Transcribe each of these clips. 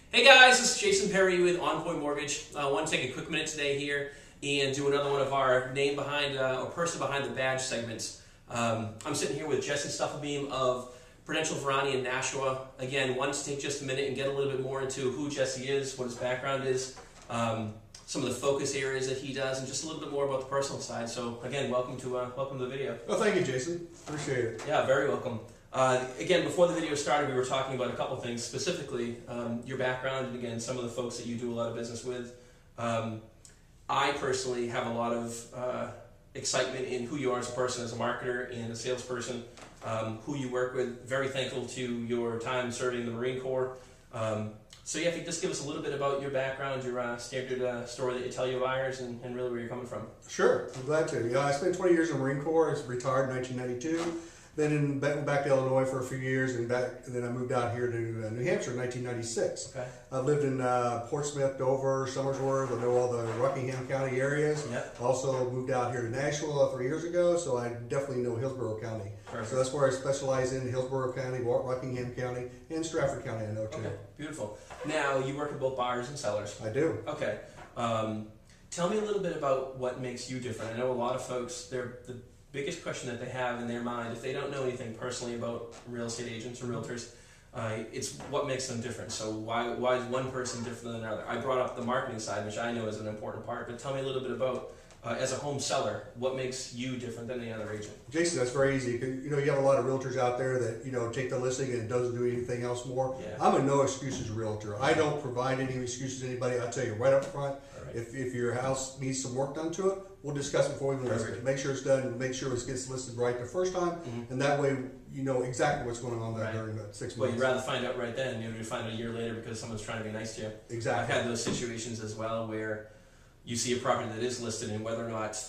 Hey guys, this is Jason Perry with On Point Mortgage. I want to take a quick minute today here and do another one of our name behind or person behind the badge segments. I'm sitting here with Jesse Stufflebeam of Prudential Verani of Nashua. Again, wanted to take just a minute and get a little bit more into who Jesse is, what his background is, some of the focus areas that he does, and just a little bit more about the personal side. So again, welcome to the video. Well, thank you, Jason. Appreciate it. Yeah, very welcome. Again, before the video started, we were talking about a couple things, specifically your background, and again, some of the folks that you do a lot of business with. I personally have a lot of excitement in who you are as a person, as a marketer and a salesperson, who you work with. Very thankful to your time serving the Marine Corps. So yeah, if you could just give us a little bit about your background, your standard story that you tell your buyers, and really where you're coming from. Sure, I'm glad to. Yeah, I spent 20 years in the Marine Corps. I was retired in 1992. Then went back to Illinois for a few years, and then I moved out here to New Hampshire in 1996. Okay. I lived in Portsmouth, Dover, Somersworth. I know all the Rockingham County areas. Yep. Also moved out here to Nashua 3 years ago, so I definitely know Hillsborough County. Perfect. So that's where I specialize in: Hillsborough County, Rockingham County, and Stratford County. I know too. Okay, beautiful. Now you work with both buyers and sellers. I do. Okay. Tell me a little bit about what makes you different. I know a lot of folks, the biggest question that they have in their mind, if they don't know anything personally about real estate agents or realtors, it's what makes them different. So why is one person different than another? I brought up the marketing side, which I know is an important part, but tell me a little bit about, as a home seller, what makes you different than the other agent? Jason, that's very easy. You know, you have a lot of realtors out there that, take the listing and doesn't do anything else more. Yeah. I'm a no excuses realtor. I don't provide any excuses to anybody. I tell you right up front, right. if your house needs some work done to it, we'll discuss it before we even list it. Make sure it's done, make sure it gets listed right the first time, and that way you know exactly what's going on there during that 6 months. Well, you'd rather find out right then, you find out a year later because someone's trying to be nice to you. Exactly. I've had those situations as well where you see a property that is listed, and whether or not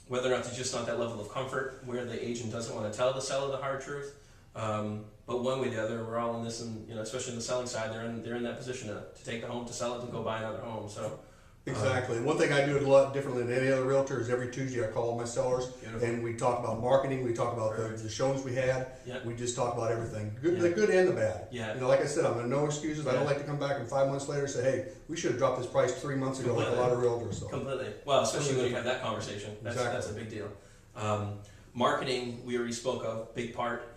there's just not that level of comfort where the agent doesn't want to tell the seller the hard truth. But one way or the other, we're all in this, and especially in the selling side, they're in that position to take the home, to sell it, and go buy another home. So. Exactly. And one thing I do a lot differently than any other realtor is every Tuesday I call all my sellers. Beautiful. And we talk about marketing, we talk about the showings we had, we just talk about everything, the good and the bad. Yeah. Like I said, I'm a no excuses. I don't like to come back and 5 months later and say, hey, we should have dropped this price 3 months ago. Completely. Like a lot of realtors. So. Completely. Well, especially when you have that conversation. That's a big deal. Marketing, we already spoke of, big part.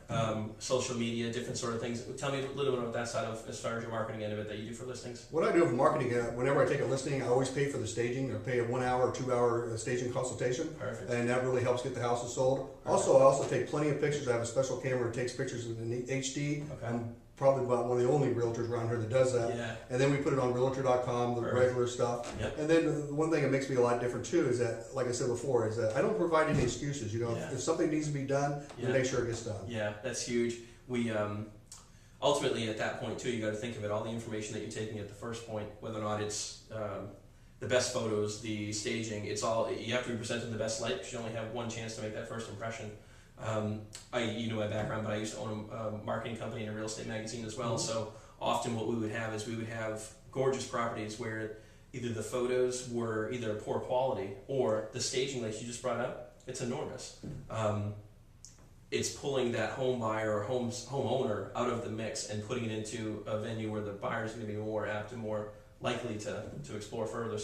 Social media, different sort of things. Tell me a little bit about that side of, as far as your marketing end of it that you do for listings. What I do for marketing, whenever I take a listing, I always pay for the staging, or pay a 1 hour or 2 hour staging consultation. Perfect. And that really helps get the houses sold. Perfect. I also take plenty of pictures. I have a special camera that takes pictures in HD. Okay. I'm probably about one of the only realtors around here that does that. Yeah. And then we put it on realtor.com, the regular stuff. Yep. And then the one thing that makes me a lot different too is that, like I said before, is that I don't provide any excuses. If something needs to be done, we make sure it gets done. Yeah, that's huge. We ultimately at that point too, you got to think of it. All the information that you're taking at the first point, whether or not it's the best photos, the staging, it's all, you have to be presented in the best light because you only have one chance to make that first impression. You know my background, but I used to own a marketing company and a real estate magazine as well. So often what we would have is we would have gorgeous properties where either the photos were either poor quality or the staging, like you just brought up, it's enormous. It's pulling that home buyer or homeowner out of the mix and putting it into a venue where the buyer is going to be more apt and more likely to explore further.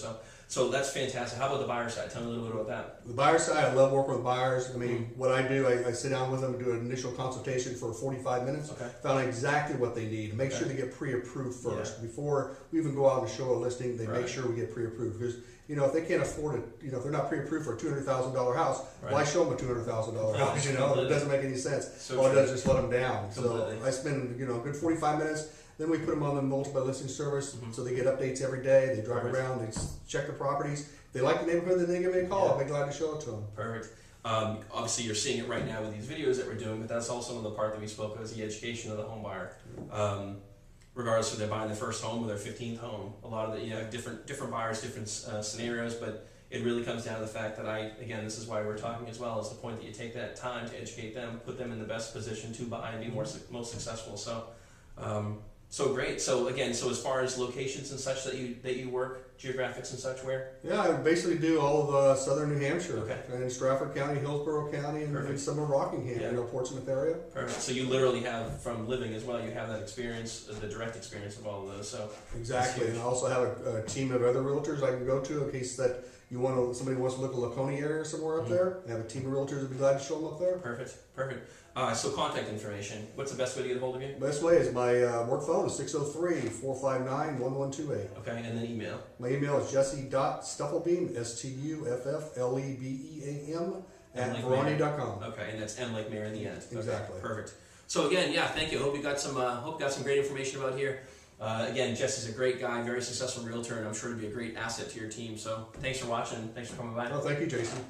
So that's fantastic. How about the buyer side? Tell me a little bit about that. The buyer side, I love working with buyers. I mean, what I do, I sit down with them and do an initial consultation for 45 minutes. Okay. Find out exactly what they need. Make sure they get pre-approved first. Before we even go out and show a listing, they make sure we get pre-approved. Because, if they can't afford it, if they're not pre-approved for a $200,000 house, why show them a $200,000 house? It doesn't make any sense. All it does is just let them down. So I spend, a good 45 minutes. Then we put them on the multiple listing service, so they get updates every day. They drive around, they check the properties. If they like the neighborhood, then they give me a call. I'll be glad to show it to them. Perfect. Obviously, you're seeing it right now with these videos that we're doing, but that's also another part that we spoke of, is the education of the home buyer. Regardless if they're buying their first home or their 15th home, a lot of the different buyers, different scenarios, but it really comes down to the fact that again, this is why we're talking as well, is the point that you take that time to educate them, put them in the best position to buy and be most successful. So great. So again, as far as locations and such that you work, geographics and such where? Yeah, I basically do all of southern New Hampshire, Okay. and Stratford County, Hillsborough County, and some of Rockingham, Yeah. Portsmouth area. Perfect. So you literally have, from living as well, you have that experience, the direct experience of all of those. So Exactly, and I also have a team of other realtors I can go to in case that somebody wants to look at Laconia area or somewhere up there. I have a team of realtors that'd be glad to show them up there. Perfect. So contact information. What's the best way to get a hold of you? Best way is my work phone is 603-459-1128. Okay, and then email. My email is jesse.stufflebeam, Stufflebeam, at Verani.com. Okay, and that's M like Mary in the end. Okay, Exactly. perfect. So again, yeah, thank you. Hope you got some great information about here. Again, Jesse's a great guy, very successful realtor, and I'm sure to be a great asset to your team. So thanks for watching. Thanks for coming by. Oh, thank you, Jason.